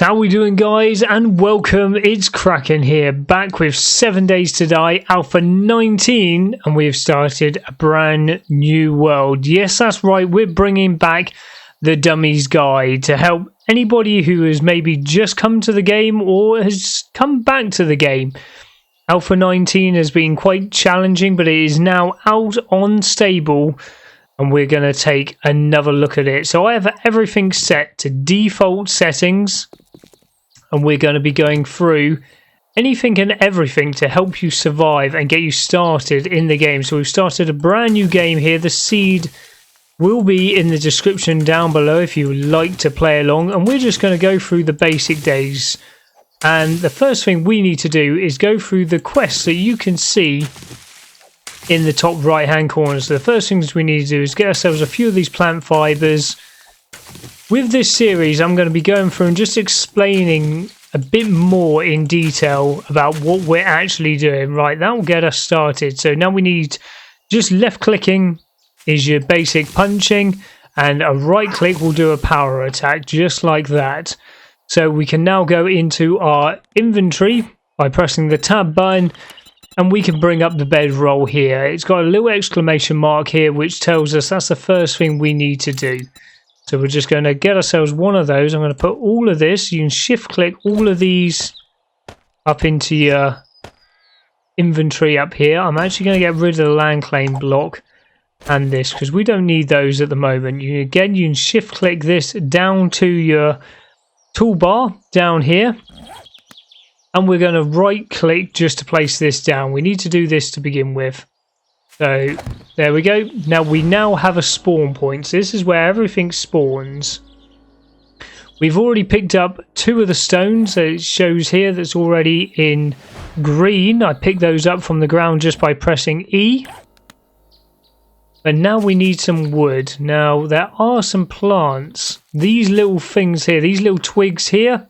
How we doing, guys, and welcome. It's Kraken here, back with 7 Days to Die Alpha 19, and we've started a brand new world. Yes, that's right, we're bringing back the Dummies guide to help anybody who has maybe just come to the game or has come back to the game. Alpha 19 has been quite challenging, but it is now out on stable, and we're going to take another look at it. So I have everything set to default settings, and we're going to be going through anything and everything to help you survive and get you started in the game. So we've started a brand new game here. The seed will be in the description down below if you would like to play along, and we're just going to go through the basic days. And the first thing we need to do is go through the quests that you can see in the top right hand corner. So the first things we need to do is get ourselves a few of these plant fibers. With this series, I'm going to be going through and just explaining a bit more in detail about what we're actually doing. Right, that will get us started. So now we need just left clicking is your basic punching, and a right click will do a power attack just like that. So we can now go into our inventory by pressing the tab button, and we can bring up the bedroll here. It's got a little exclamation mark here which tells us that's the first thing we need to do. So we're just going to get ourselves one of those. I'm going to put all of this. You can shift click all of these up into your inventory up here. I'm actually going to get rid of the land claim block and this because we don't need those at the moment. You can shift click this down to your toolbar down here. And we're going to right click just to place this down. We need to do this to begin with. So there we go. Now we have a spawn point. So this is where everything spawns. We've already picked up 2 of the stones. So it shows here that's already in green. I picked those up from the ground just by pressing E. But now we need some wood. Now there are some plants. These little things here, these little twigs here,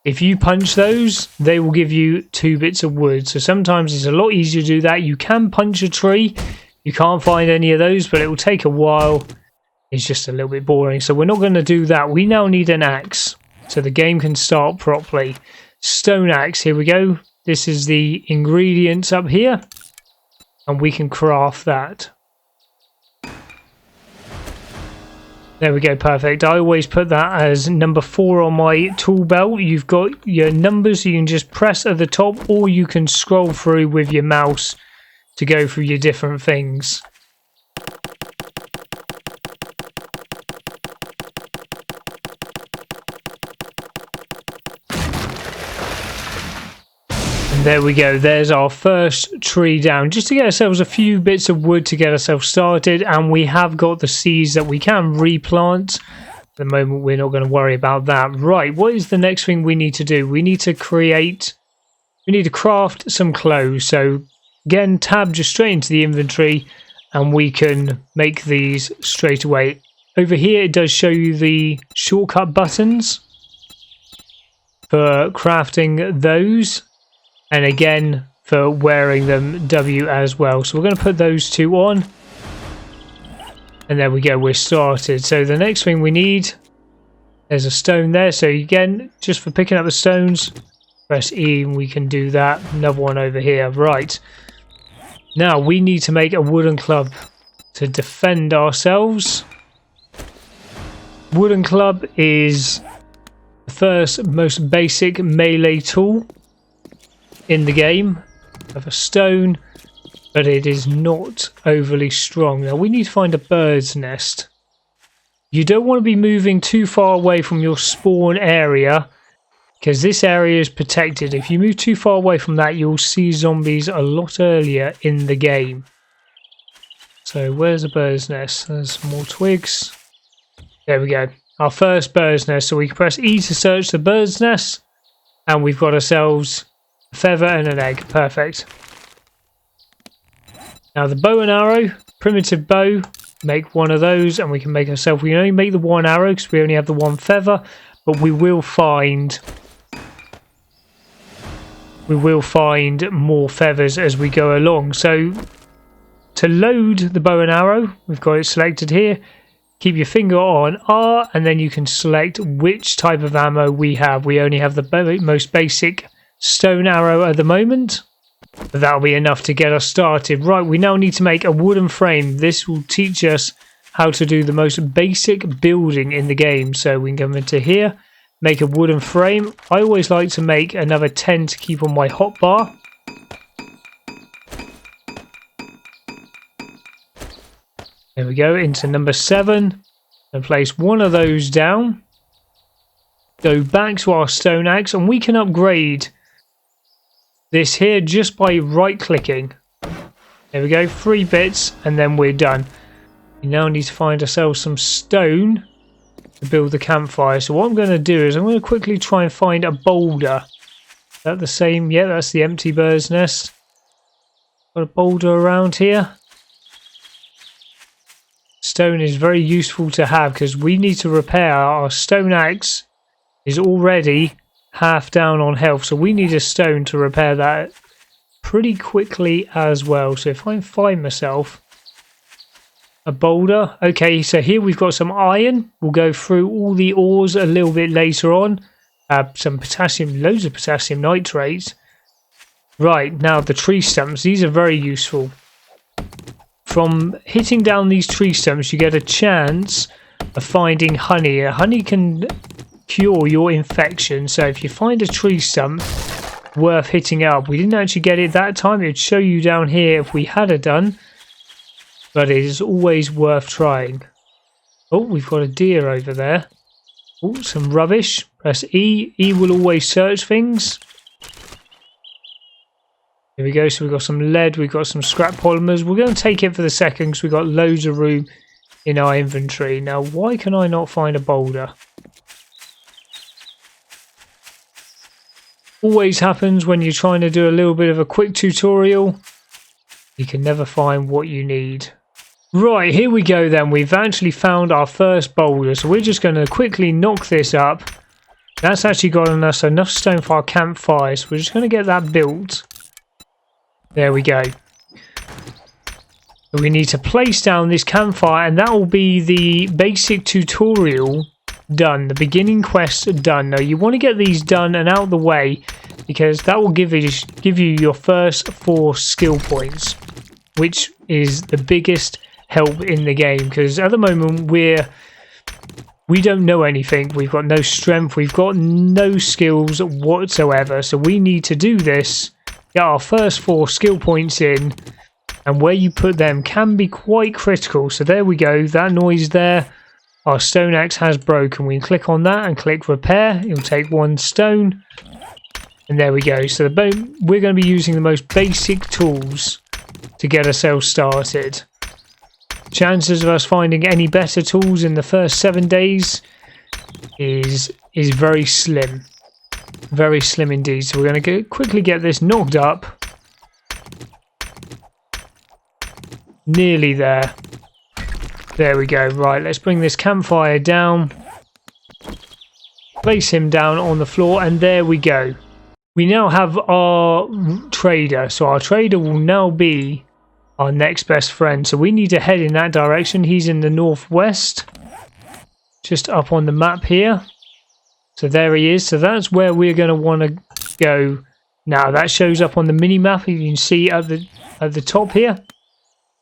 if you punch those, they will give you 2 bits of wood. So sometimes it's a lot easier to do that. You can punch a tree. You can't find any of those, but it will take a while. It's just a little bit boring. So we're not going to do that. We now need an axe so the game can start properly. Stone axe, here we go. This is the ingredients up here, and we can craft that. There we go, perfect. I always put that as number 4 on my tool belt. You've got your numbers you can just press at the top, or you can scroll through with your mouse to go through your different things. And there we go, there's our first tree down, just to get ourselves a few bits of wood to get ourselves started, and we have got the seeds that we can replant. At the moment we're not going to worry about that. Right, what is the next thing we need to do? We need to craft some clothes. So again, tab just straight into the inventory, and we can make these straight away. Over here it does show you the shortcut buttons for crafting those. And again, for wearing them, W as well. So we're going to put those 2 on. And there we go, we're started. So the next thing we need, there's a stone there. So again, just for picking up the stones, press E and we can do that. Another one over here. Right. Now we need to make a wooden club to defend ourselves. Wooden club is the first most basic melee tool in the game of a stone, but it is not overly strong. Now we need to find a bird's nest. You don't want to be moving too far away from your spawn area because this area is protected. If you move too far away from that, you'll see zombies a lot earlier in the game. So where's the bird's nest? There's some more twigs. There we go, our first bird's nest. So we can press E to search the bird's nest, and we've got ourselves a feather and an egg. Perfect. Now the bow and arrow, primitive bow, make one of those, and we can make ourselves, we can only make the one arrow because we only have the one feather, but we will find more feathers as we go along. So to load the bow and arrow, we've got it selected here. Keep your finger on R, and then you can select which type of ammo we have. We only have the most basic stone arrow at the moment, but that'll be enough to get us started. Right, we now need to make a wooden frame. This will teach us how to do the most basic building in the game. So we can come into here, make a wooden frame. I always like to make another 10 to keep on my hotbar. There we go, into number 7, and place one of those down. Go back to our stone axe, and we can upgrade this here just by right clicking. There we go, 3 bits, and then we're done. We now need to find ourselves some stone to build the campfire. So what I'm going to do is I'm going to quickly try and find a boulder. Is that the same? Yeah, that's the empty bird's nest. Got a boulder around here. Stone is very useful to have because we need to repair. Our stone axe is already half down on health, so we need a stone to repair that pretty quickly as well. So if I find myself a boulder, okay, so here we've got some iron. We'll go through all the ores a little bit later on. Some potassium, loads of potassium nitrate. Right, now the tree stumps, these are very useful. From hitting down these tree stumps, you get a chance of finding honey. Honey can cure your infection, so if you find a tree stump worth hitting up, we didn't actually get it that time. It would show you down here if we had it done, but it is always worth trying. Oh, we've got a deer over there. Oh, some rubbish. Press E. E will always search things. Here we go, so we've got some lead, we've got some scrap polymers. We're going to take it for the second because we've got loads of room in our inventory. Now, why can I not find a boulder? Always happens when you're trying to do a little bit of a quick tutorial. You can never find what you need. Right, here we go then. We've actually found our first boulder, so we're just going to quickly knock this up. That's actually gotten us enough stone for our campfire, so we're just going to get that built. There we go. We need to place down this campfire, and that will be the basic tutorial done, the beginning quest done. Now you want to get these done and out of the way because that will give you your first 4 skill points, which is the biggest help in the game because at the moment we don't know anything. We've got no strength, we've got no skills whatsoever, so we need to do this. Get our first 4 skill points in, and where you put them can be quite critical. So there we go, that noise there, our stone axe has broken. We can click on that and click repair. It'll take 1 stone, and there we go. So we're going to be using the most basic tools to get ourselves started. Chances of us finding any better tools in the first 7 days is very slim. Very slim indeed. So we're going to quickly get this knocked up. Nearly there. There we go. Right, let's bring this campfire down. Place him down on the floor, and there we go. We now have our trader. So our trader will now be our next best friend. So we need to head in that direction. He's in the northwest. Just up on the map here. So there he is. So that's where we're going to want to go now. That shows up on the mini map. You can see at the top here.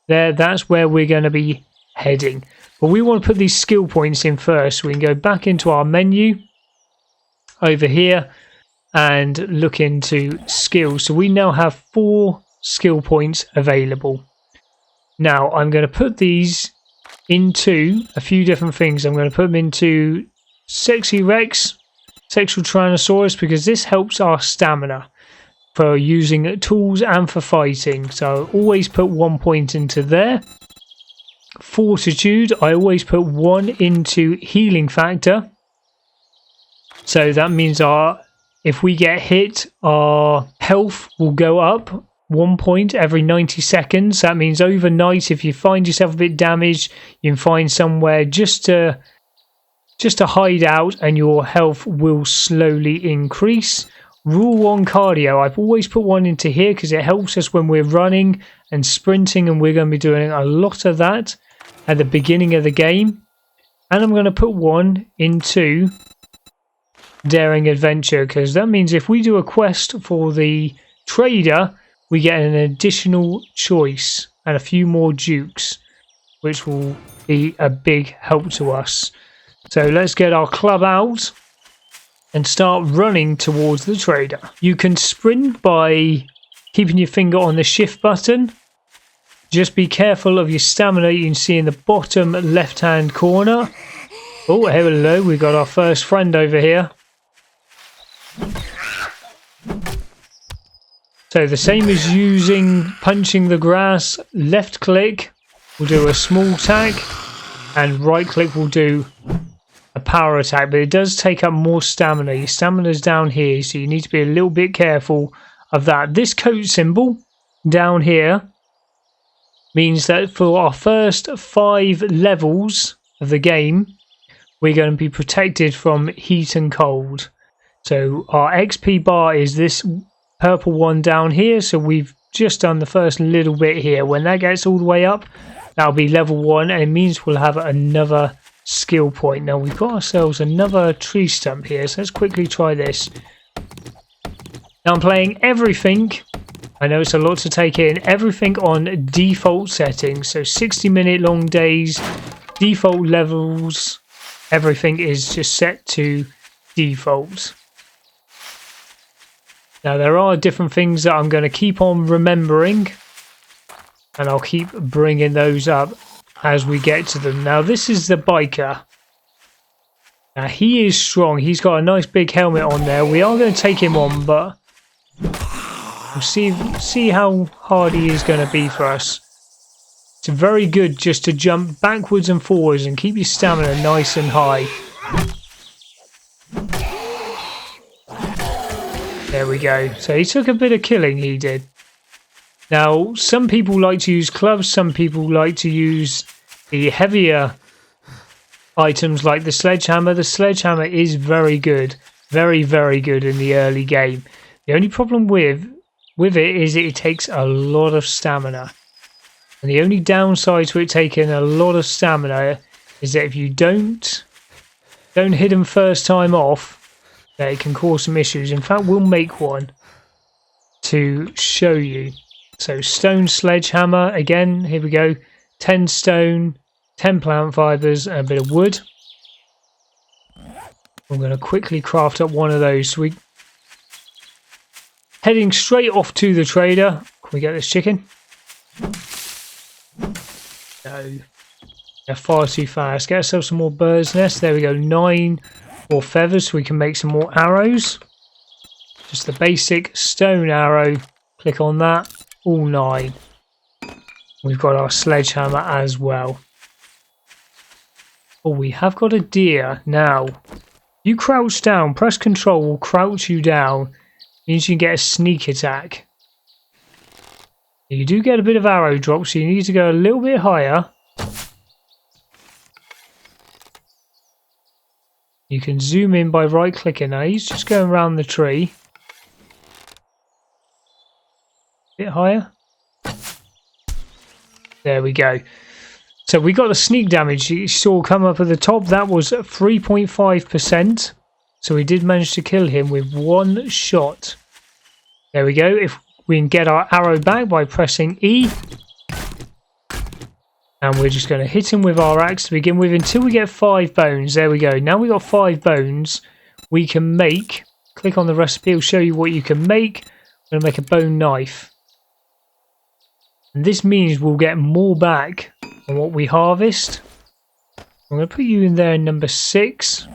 There, that's where we're going to be heading. But we want to put these skill points in first. So we can go back into our menu over here and look into skills. So we now have 4 skill points available. Now I'm going to put these into a few different things. I'm going to put them into Sexy Rex, Sexual Tyrannosaurus, because this helps our stamina for using tools and for fighting. So I always put 1 point into there. Fortitude, I always put 1 into healing factor. So that means if we get hit, our health will go up 1 point every 90 seconds. That means overnight, if you find yourself a bit damaged, you can find somewhere just to hide out, and your health will slowly increase. Rule 1 cardio. I've always put one into here because it helps us when we're running and sprinting, and we're going to be doing a lot of that at the beginning of the game. And I'm going to put one into daring adventure, because that means if we do a quest for the trader, we get an additional choice and a few more dukes, which will be a big help to us. So let's get our club out and start running towards the trader. You can sprint by keeping your finger on the shift button. Just be careful of your stamina. You can see in the bottom left hand corner. Oh, hello, we got our first friend over here. So the same as punching the grass, left click will do a small attack and right click will do a power attack, but it does take up more stamina. Your stamina's down here, so you need to be a little bit careful of that. This coat symbol down here means that for our first 5 levels of the game, we're going to be protected from heat and cold. So our XP bar is this purple one down here, so we've just done the first little bit here. When that gets all the way up, that'll be level 1, and it means we'll have another skill point. Now we've got ourselves another tree stump here, so let's quickly try this. Now I'm playing everything, I know it's a lot to take in, everything on default settings, so 60-minute long days, default levels, everything is just set to default. Now there are different things that I'm going to keep on remembering, and I'll keep bringing those up as we get to them. Now this is the biker. Now he is strong. He's got a nice big helmet on there. We are going to take him on, but we'll see how hard he is going to be for us. It's very good just to jump backwards and forwards and keep your stamina nice and high. There we go. So he took a bit of killing, he did. Now, some people like to use clubs, some people like to use the heavier items like the sledgehammer. The sledgehammer is very good. Very, very good in the early game. The only problem with it is it takes a lot of stamina. And the only downside to it taking a lot of stamina is that if you don't hit them first time off, that it can cause some issues. In fact, we'll make one to show you. So stone sledgehammer, again, here we go. 10 stone, 10 plant fibres and a bit of wood. I'm going to quickly craft up one of those. So heading straight off to the trader. Can we get this chicken? No. They're far too fast. Get ourselves some more bird's nests. There we go. 9 more feathers so we can make some more arrows. Just the basic stone arrow. Click on that. All 9. We've got our sledgehammer as well. Oh, we have got a deer. Now, you crouch down. Press control will crouch you down. Means you can get a sneak attack. You do get a bit of arrow drop, so you need to go a little bit higher. You can zoom in by right clicking. Now he's just going around the tree. Bit higher. There we go. So we got the sneak damage. You saw come up at the top. That was 3.5%. So we did manage to kill him with 1 shot. There we go. If we can get our arrow back by pressing E. And we're just going to hit him with our axe to begin with until we get 5 bones. There we go. Now we got 5 bones. We can make. Click on the recipe. It'll show you what you can make. I'm going to make a bone knife. And this means we'll get more back on what we harvest. I'm going to put you in there in number 6.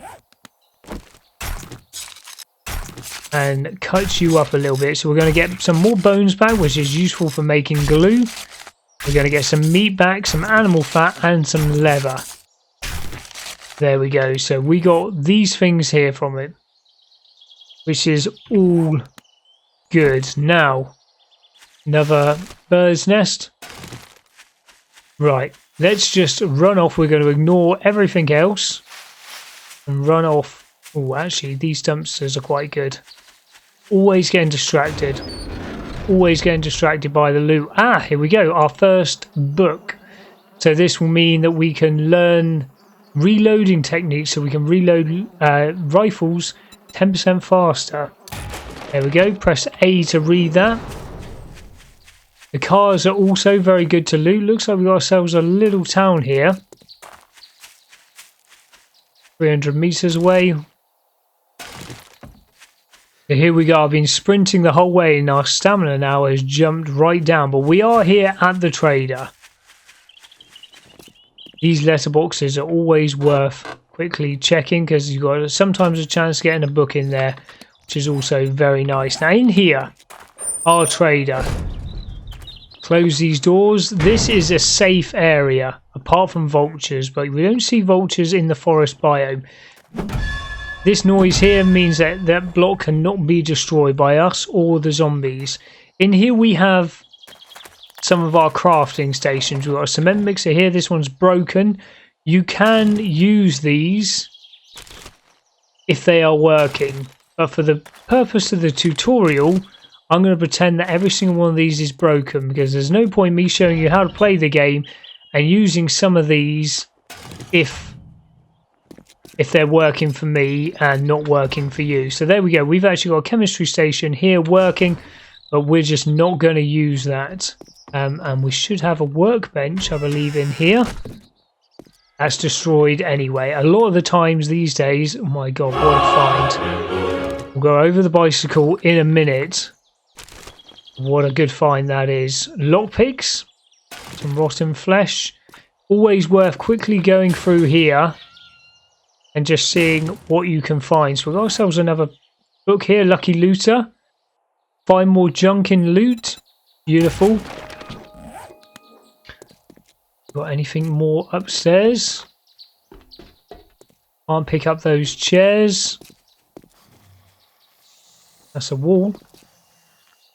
And cut you up a little bit. So we're going to get some more bones back, which is useful for making glue. We're going to get some meat back, some animal fat, and some leather. There we go. So we got these things here from it, which is all good. Now, Another bird's nest. Right, let's just run off. We're going to ignore everything else and run off. Oh, actually, these dumpsters are quite good. Always getting distracted. Always getting distracted by the loot. Ah, here we go. Our first book. So this will mean that we can learn reloading techniques, so we can reload rifles 10% faster. There we go. Press A to read that. The cars are also very good to loot. Looks like we've got ourselves a little town here. 300 meters away. So here we go. I've been sprinting the whole way and our stamina now has jumped right down. But we are here at the trader. These letterboxes are always worth quickly checking because you've got sometimes a chance of getting a book in there, which is also very nice. Now in here, our trader. Close these doors. This is a safe area, apart from vultures, but we don't see vultures in the forest biome. This noise here means that that block cannot be destroyed by us or the zombies. In here we have some of our crafting stations. We've got a cement mixer here. This one's broken. You can use these if they are working, but for the purpose of the tutorial, I'm going to pretend that every single one of these is broken because there's no point me showing you how to play the game and using some of these if they're working for me and not working for you. So there we go. We've actually got a chemistry station here working, but we're just not going to use that. And we should have a workbench, I believe, in here. That's destroyed anyway. A lot of the times these days, oh my god, what a find. We'll go over the bicycle in a minute. What a good find that is. Lockpicks, some rotten flesh. Always worth quickly going through here and just seeing what you can find. So we've got ourselves another book here, Lucky Looter. Find more junk in loot. Beautiful. Got anything more upstairs? Can't pick up those chairs. That's a wall.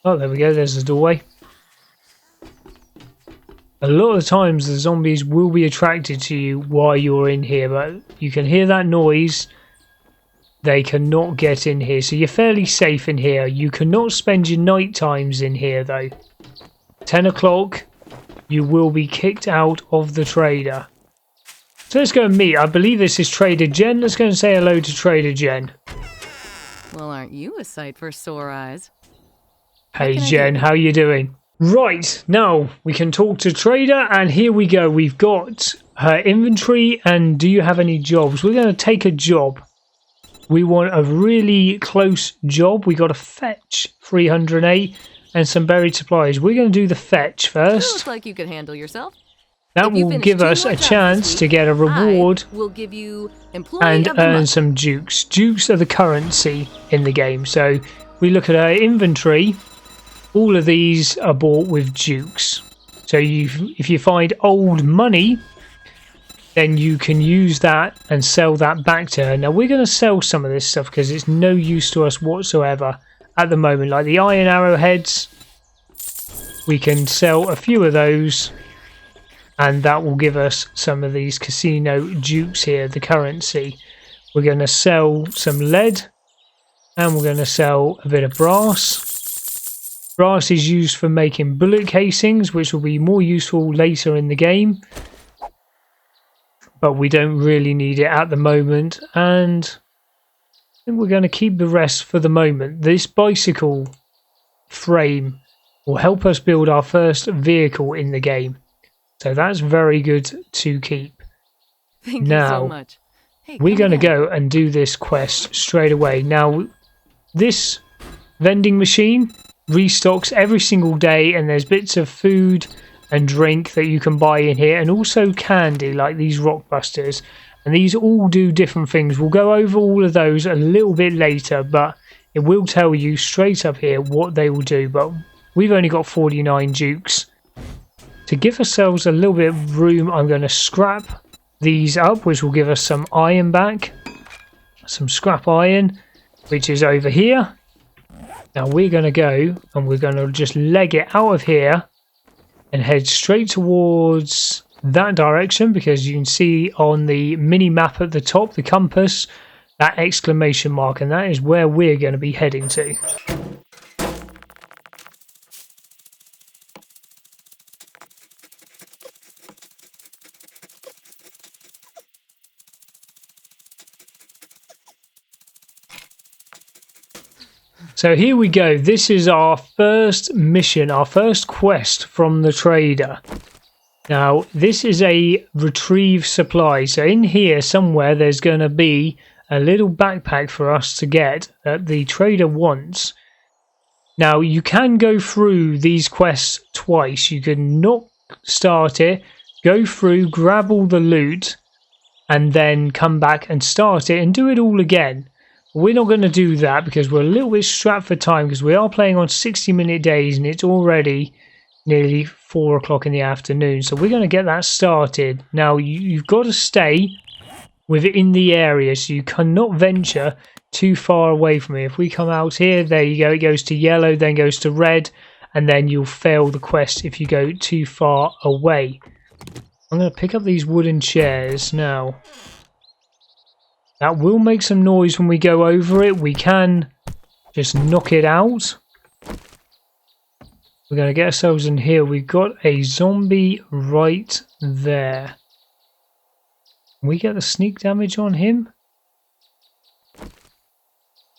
Oh, there we go. There's the doorway. A lot of the times the zombies will be attracted to you while you're in here, but you can hear that noise. They cannot get in here, so you're fairly safe in here. You cannot spend your night times in here though. 10 o'clock, you will be kicked out of the trader. So let's go and meet. I believe this is Trader Jen. Let's go and say hello to Trader Jen. Well, aren't you a sight for sore eyes? Hey Jen, how you doing? Right, now we can talk to Trader, and here we go. We've got her inventory, and do you have any jobs? We're going to take a job. We want a really close job. We got a fetch, 308, and some buried supplies. We're going to do the fetch first. Looks like you could handle yourself. That will give us a chance to get a reward will give you and earn some dukes. Dukes are the currency in the game. So we look at our inventory. All of these are bought with dukes. So if you find old money, then you can use that and sell that back to her. Now we're going to sell some of this stuff because it's no use to us whatsoever at the moment. Like the iron arrowheads, we can sell a few of those, and that will give us some of these casino dukes here, the currency. We're going to sell some lead, and we're going to sell a bit of brass. Brass is used for making bullet casings, which will be more useful later in the game. But we don't really need it at the moment, and I think we're going to keep the rest for the moment. This bicycle frame will help us build our first vehicle in the game. So that's very good to keep. Thank you so much. Hey, we're going to go and do this quest straight away. Now, this vending machine restocks every single day, and there's bits of food and drink that you can buy in here, and also candy like these rock busters, and these all do different things. We'll go over all of those a little bit later, but it will tell you straight up here what they will do. But we've only got 49 dukes. To give ourselves a little bit of room, I'm going to scrap these up, which will give us some iron back, some scrap iron, which is over here. Now we're going to go and we're going to just leg it out of here and head straight towards that direction, because you can see on the mini map at the top, the compass, that exclamation mark, and that is where we're going to be heading to. So here we go. This is our first mission, our first quest from the trader. Now, this is a retrieve supply. So in here somewhere there's going to be a little backpack for us to get that the trader wants. Now, you can go through these quests twice. You can not start it, go through, grab all the loot, and then come back and start it and do it all again. We're not going to do that because we're a little bit strapped for time, because we are playing on 60-minute days and it's already nearly 4 o'clock in the afternoon. So we're going to get that started. Now, you've got to stay within the area, so you cannot venture too far away from it. If we come out here, there you go, it goes to yellow, then goes to red, and then you'll fail the quest if you go too far away. I'm going to pick up these wooden chairs now. That will make some noise when we go over it. We can just knock it out. We're going to get ourselves in here. We've got a zombie right there. Can we get the sneak damage on him?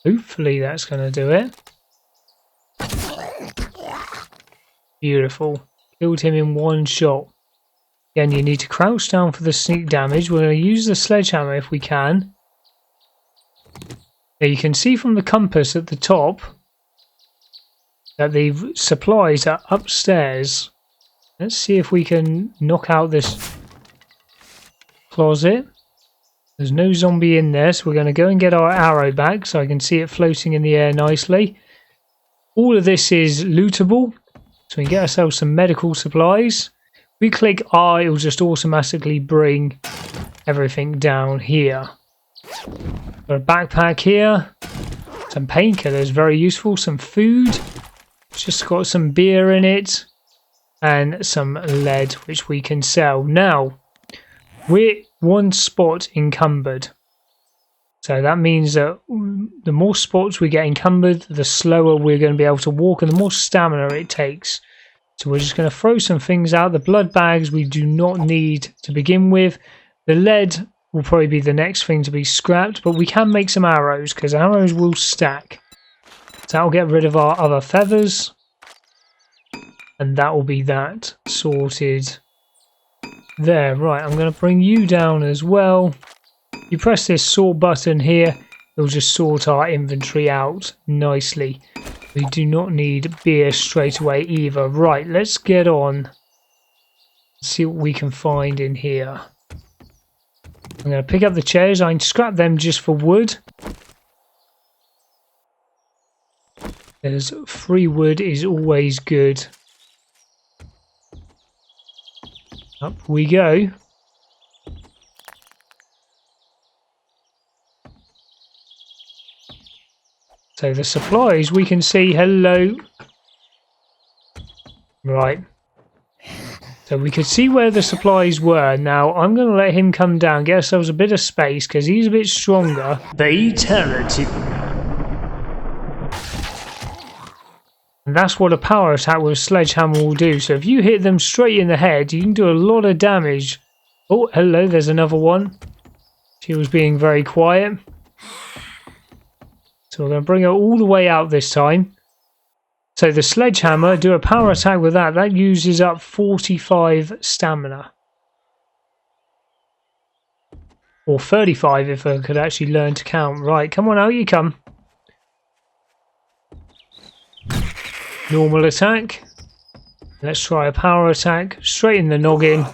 Hopefully that's going to do it. Beautiful. Killed him in one shot. Again, you need to crouch down for the sneak damage. We're going to use the sledgehammer if we can. Now you can see from the compass at the top that the supplies are upstairs. Let's see if we can knock out this closet. There's no zombie in there, so we're going to go and get our arrow back so I can see it floating in the air nicely. All of this is lootable, so we can get ourselves some medical supplies. We click R, it will just automatically bring everything down here. Got a backpack here, some painkillers, very useful, some food, just got some beer in it, and some lead which we can sell. Now, we're one spot encumbered, so that means that the more spots we get encumbered, the slower we're going to be able to walk and the more stamina it takes. So we're just going to throw some things out. The blood bags we do not need to begin with. The lead will probably be the next thing to be scrapped, but we can make some arrows because arrows will stack. So that'll get rid of our other feathers, and that will be that sorted there. Right, I'm going to bring you down as well. You press this sort button here, it'll just sort our inventory out nicely. We do not need beer straight away either. Right, let's get on. See what we can find in here. I'm going to pick up the chairs. I can scrap them just for wood. There's free wood is always good. Up we go. So the supplies we can see. Hello. Right. So we could see where the supplies were. Now I'm going to let him come down, get ourselves a bit of space because he's a bit stronger. Fatality. And that's what a power attack with a sledgehammer will do. So if you hit them straight in the head, you can do a lot of damage. Oh, hello, there's another one. She was being very quiet. So we're going to bring her all the way out this time. So the sledgehammer, do a power attack with that. That uses up 45 stamina. Or 35 if I could actually learn to count. Right, come on, out you come. Normal attack. Let's try a power attack. Straight in the noggin.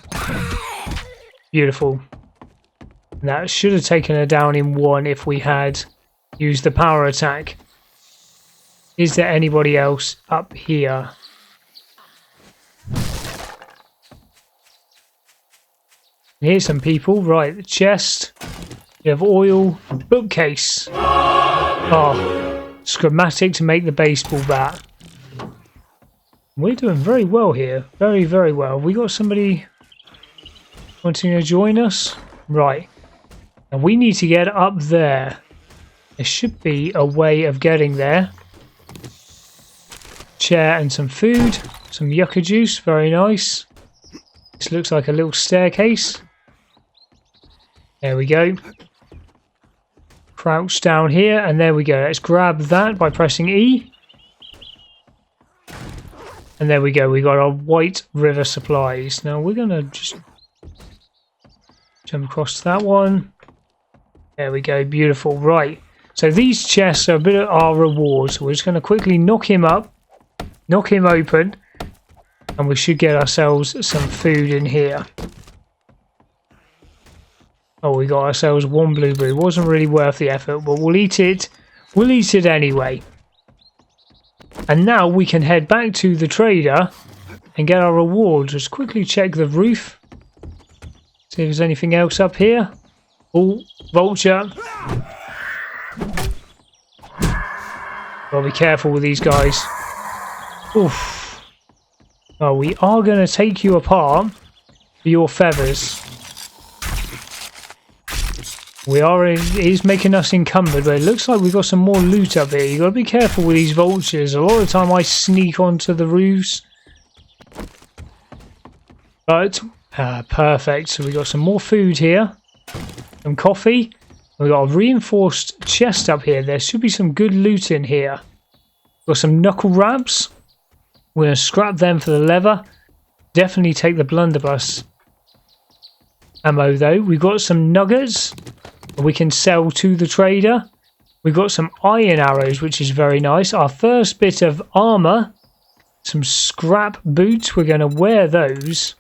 Beautiful. That should have taken her down in one if we had used the power attack. Is there anybody else up here? Here's some people. Right, the chest. You have oil. Bookcase. Oh, schematic to make the baseball bat. We're doing very well here. Very, very well. We got somebody wanting to join us? Right. And we need to get up there. There should be a way of getting there. Chair and some food. Some yucca juice. Very nice. This looks like a little staircase. There we go. Crouch down here. And there we go. Let's grab that by pressing E. And there we go. We got our white river supplies. Now we're going to just jump across to that one. There we go. Beautiful. Right. So these chests are a bit of our reward. So we're just going to quickly knock him up. Knock him open. And we should get ourselves some food in here. Oh, we got ourselves one blueberry. Wasn't really worth the effort, but we'll eat it. We'll eat it anyway. And now we can head back to the trader and get our reward. Just quickly check the roof. See if there's anything else up here. Oh, vulture. Gotta be careful with these guys. Oof. Oh, we are going to take you apart for your feathers. It is making us encumbered, but it looks like we've got some more loot up here. You've got to be careful with these vultures. A lot of the time I sneak onto the roofs. But, perfect. So we've got some more food here. Some coffee. We've got a reinforced chest up here. There should be some good loot in here. Got some knuckle wraps. We're going to scrap them for the leather. Definitely take the blunderbuss ammo though. We've got some nuggets we can sell to the trader. We've got some iron arrows, which is very nice. Our first bit of armor. Some scrap boots. We're going to wear those.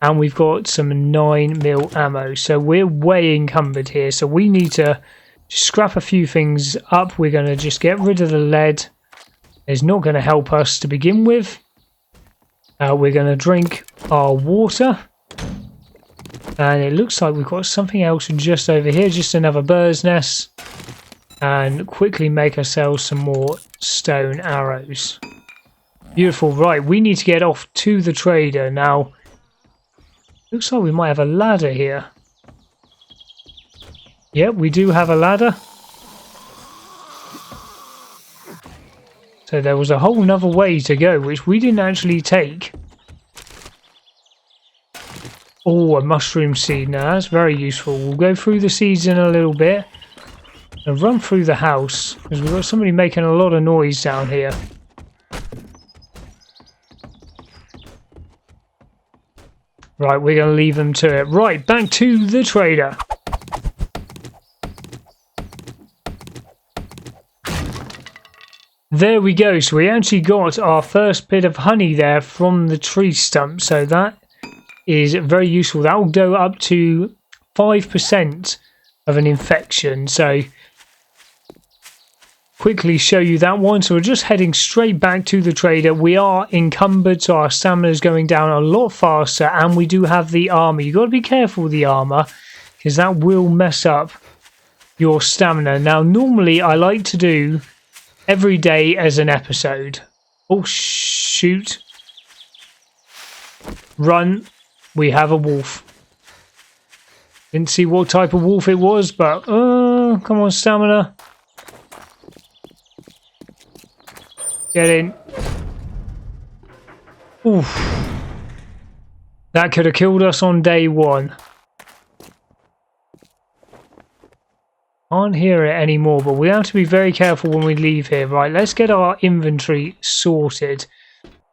And we've got some 9mm ammo. So we're way encumbered here. So we need to scrap a few things up. We're going to just get rid of the lead. It's not going to help us to begin with. We're going to drink our water. And it looks like we've got something else just over here. Just another bird's nest. And quickly make ourselves some more stone arrows. Beautiful. Right, we need to get off to the trader. Now, looks like we might have a ladder here. Yep, we do have a ladder. So there was a whole nother way to go, which we didn't actually take. Oh, a mushroom seed. Now, that's very useful. We'll go through the seeds in a little bit. And run through the house. Because we've got somebody making a lot of noise down here. Right, we're going to leave them to it. Right, back to the trader. There we go. So we actually got our first bit of honey there from the tree stump. So that is very useful. That will go up to 5% of an infection. So quickly show you that one. So we're just heading straight back to the trader. We are encumbered, so our stamina is going down a lot faster. And we do have the armor. You've got to be careful with the armor, because that will mess up your stamina. Now, normally I like to do every day as an episode. Oh, shoot. Run. We have a wolf. Didn't see what type of wolf it was, but come on, stamina. Get in. Oof. That could have killed us on day one. Can't hear it anymore, but we have to be very careful when we leave here. Right, let's get our inventory sorted.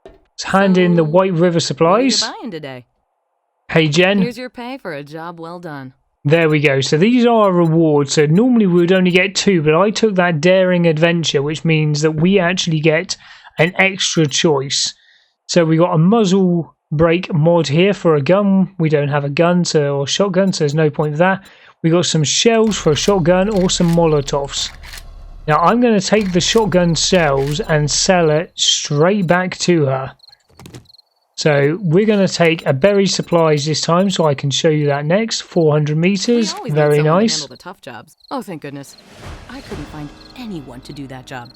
Let's hand in the White River supplies. What are you buying today? Hey, Jen. Here's your pay for a job well done. There we go. So these are rewards. So normally we would only get 2, but I took that daring adventure, which means that we actually get an extra choice. So we got a muzzle brake mod here for a gun. We don't have a gun or shotgun, so there's no point for that. We got some shells for a shotgun or some Molotovs. Now I'm going to take the shotgun shells and sell it straight back to her. So we're going to take a berry supplies this time, so I can show you that next. 400 meters, very nice. The tough jobs. Oh, thank goodness. I couldn't find anyone to do that job.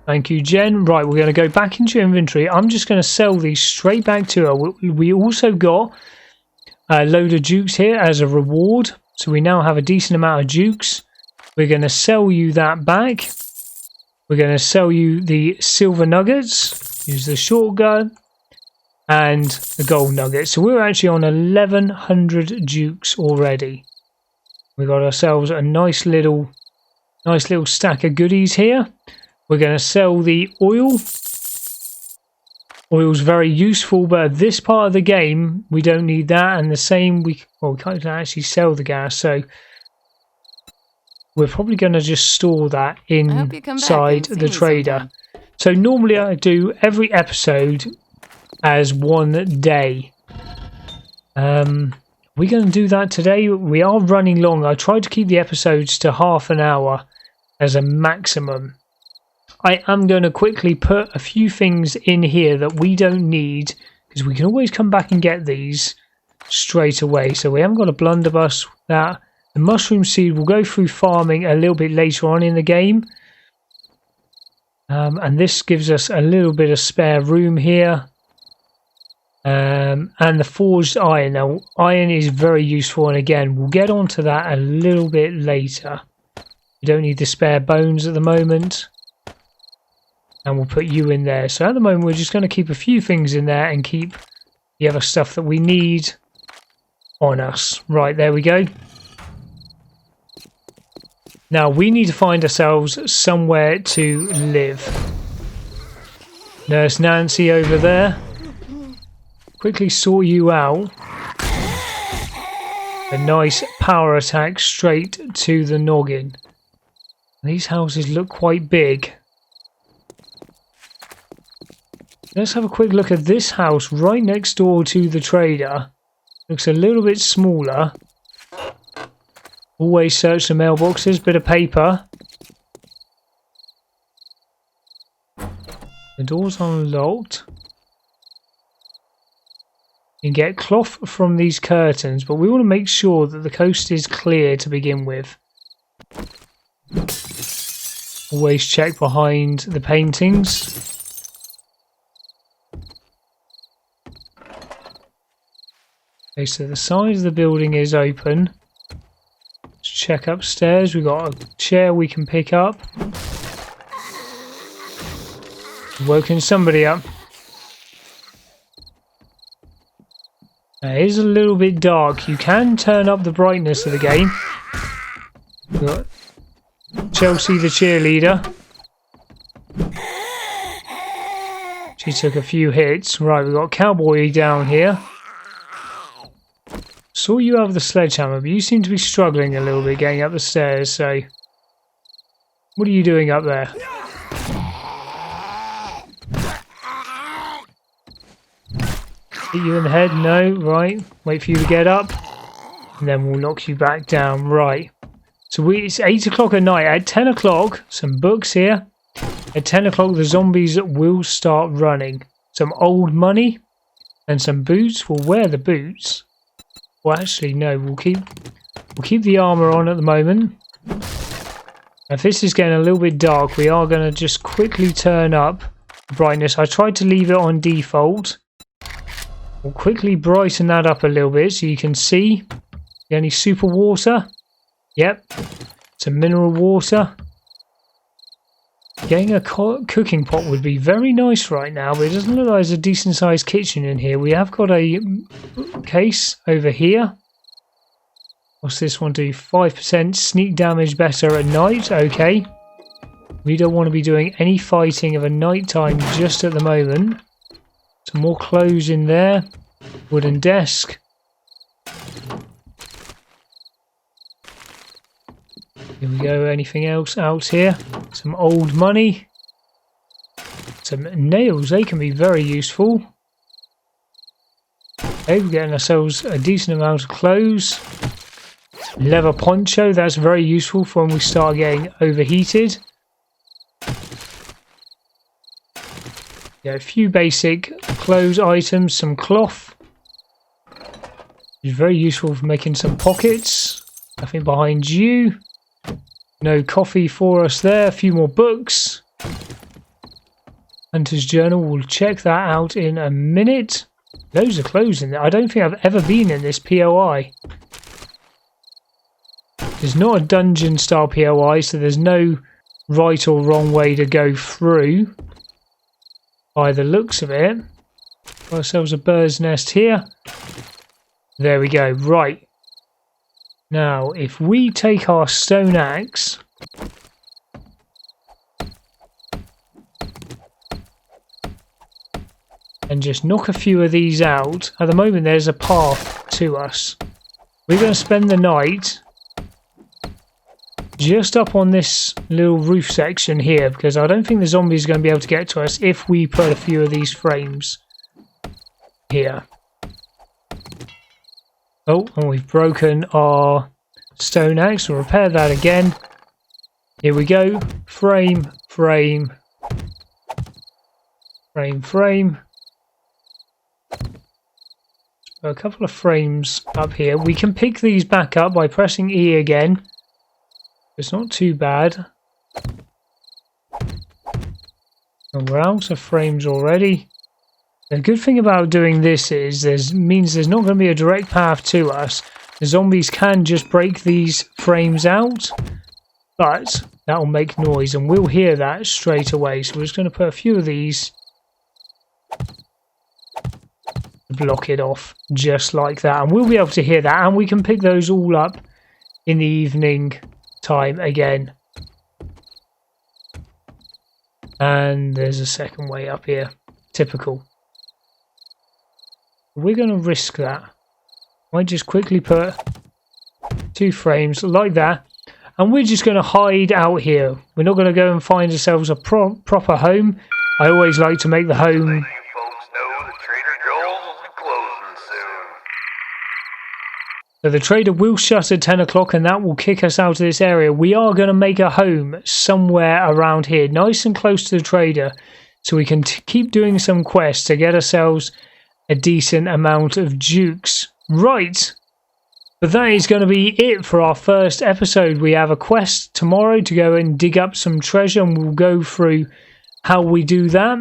Thank you, Jen. Right, we're going to go back into inventory. I'm just going to sell these straight back to her. We also got a load of dukes here as a reward. So we now have a decent amount of dukes. We're going to sell you that back. We're going to sell you the silver nuggets. Use the shotgun. And the gold nuggets. So we're actually on 1100 dukes already. We got ourselves a nice little stack of goodies here. We're going to sell the oil. Oil's very useful, but at this part of the game we don't need that. And the same, we can't actually sell the gas, so we're probably going to just store that inside the trader. So normally I do every episode as one day. We're going to do that today. We are running long. I tried to keep the episodes to half an hour as a maximum. I am going to quickly put a few things in here that we don't need, because we can always come back and get these straight away. So we haven't got a blunderbuss. That the mushroom seed will go through farming a little bit later on in the game. And this gives us a little bit of spare room here. And the forged iron. Now, iron is very useful, and again, we'll get onto that a little bit later. We don't need the spare bones at the moment. And we'll put you in there. So at the moment, we're just going to keep a few things in there and keep the other stuff that we need on us. Right, there we go. Now, we need to find ourselves somewhere to live. Nurse Nancy over there. Quickly sort you out. A nice power attack straight to the noggin. These houses look quite big. Let's have a quick look at this house right next door to the trader. Looks a little bit smaller. Always search the mailboxes. Bit of paper. The door's unlocked. You can get cloth from these curtains, but we want to make sure that the coast is clear to begin with. Always check behind the paintings. Okay, so the side of the building is open. Let's check upstairs. We've got a chair we can pick up. Woken somebody up. Now, it is a little bit dark. You can turn up the brightness of the game. We've got Chelsea the cheerleader. She took a few hits. Right, we've got Cowboy down here. Saw you have the sledgehammer, but you seem to be struggling a little bit getting up the stairs, so... What are you doing up there? Hit you in the head? No, right. Wait for you to get up. And then we'll knock you back down. Right. So it's 8 o'clock at night. At 10 o'clock, some books here. At 10 o'clock, the zombies will start running. Some old money and some boots. We'll wear the boots. Well, actually, no. We'll keep the armor on at the moment. If this is getting a little bit dark, we are going to just quickly turn up the brightness. I tried to leave it on default. We'll quickly brighten that up a little bit so you can see. Any super water? Yep. Some mineral water. Getting a cooking pot would be very nice right now, but it doesn't look like there's a decent sized kitchen in here. We have got a case over here. What's this one do? 5% sneak damage better at night. Okay. We don't want to be doing any fighting of a night time just at the moment. Some more clothes in there. Wooden desk. Here we go. Anything else out here? Some old money. Some nails. They can be very useful. Okay, we're getting ourselves a decent amount of clothes. Leather poncho. That's very useful for when we start getting overheated. Yeah, a few basic clothes items, some cloth. It's very useful for making some pockets. Nothing behind you. No coffee for us there. A few more books. Hunter's Journal, we'll check that out in a minute. Loads of clothes in there. I don't think I've ever been in this POI. It's not a dungeon style POI, so there's no right or wrong way to go through by the looks of it. Got ourselves a bird's nest here. There we go. Right. Now, if we take our stone axe and just knock a few of these out, at the moment there's a path to us. We're going to spend the night just up on this little roof section here, because I don't think the zombies are going to be able to get to us if we put a few of these frames here. Oh, and we've broken our stone axe. We'll repair that again. Here we go. Frame, frame, frame, frame. So a couple of frames up here. We can pick these back up by pressing E again. It's not too bad. And we're out of frames already. The good thing about doing this is means there's not going to be a direct path to us. The zombies can just break these frames out, but that will make noise and we'll hear that straight away. So we're just going to put a few of these to block it off just like that, and we'll be able to hear that, and we can pick those all up in the evening time again. And there's a second way up here. Typical. We're going to risk that. Might just quickly put 2 frames like that, and we're just going to hide out here. We're not going to go and find ourselves a proper home. I always like to make the home. So the trader will shut at 10 o'clock and that will kick us out of this area. We are going to make a home somewhere around here, nice and close to the trader, so we can keep doing some quests to get ourselves a decent amount of dukes. Right, but that is going to be it for our first episode. We have a quest tomorrow to go and dig up some treasure, and we'll go through how we do that.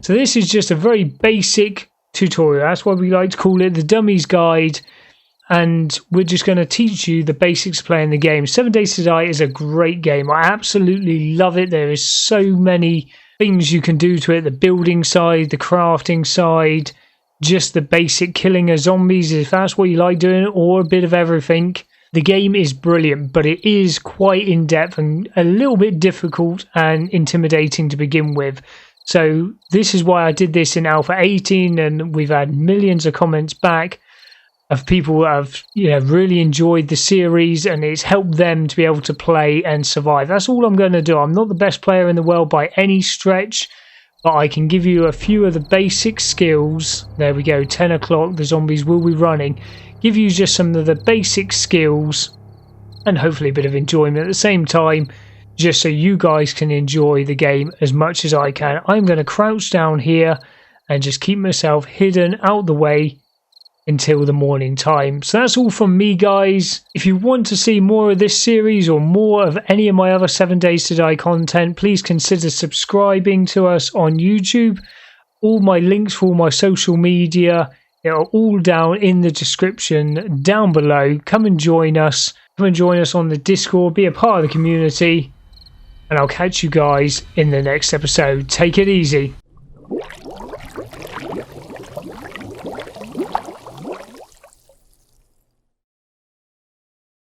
So this is just a very basic tutorial. That's why we like to call it the Dummies Guide. And we're just going to teach you the basics of playing the game. 7 Days to Die is a great game. I absolutely love it. There is so many things you can do to it. The building side, the crafting side, just the basic killing of zombies, if that's what you like doing, or a bit of everything. The game is brilliant, but it is quite in-depth and a little bit difficult and intimidating to begin with. So this is why I did this in Alpha 18, and we've had millions of comments back of people who have, really enjoyed the series, and it's helped them to be able to play and survive. That's all I'm going to do. I'm not the best player in the world by any stretch, but I can give you a few of the basic skills. There we go, 10 o'clock, the zombies will be running. Give you just some of the basic skills and hopefully a bit of enjoyment at the same time, just so you guys can enjoy the game as much as I can. I'm going to crouch down here and just keep myself hidden out the way until the morning time. So that's all from me, guys. If you want to see more of this series or more of any of my other 7 Days to Die content, please consider subscribing to us on YouTube. All my links for all my social media, they are all down in the description down below. Come and join us. Come and join us on the Discord. Be a part of the community. And I'll catch you guys in the next episode. Take it easy.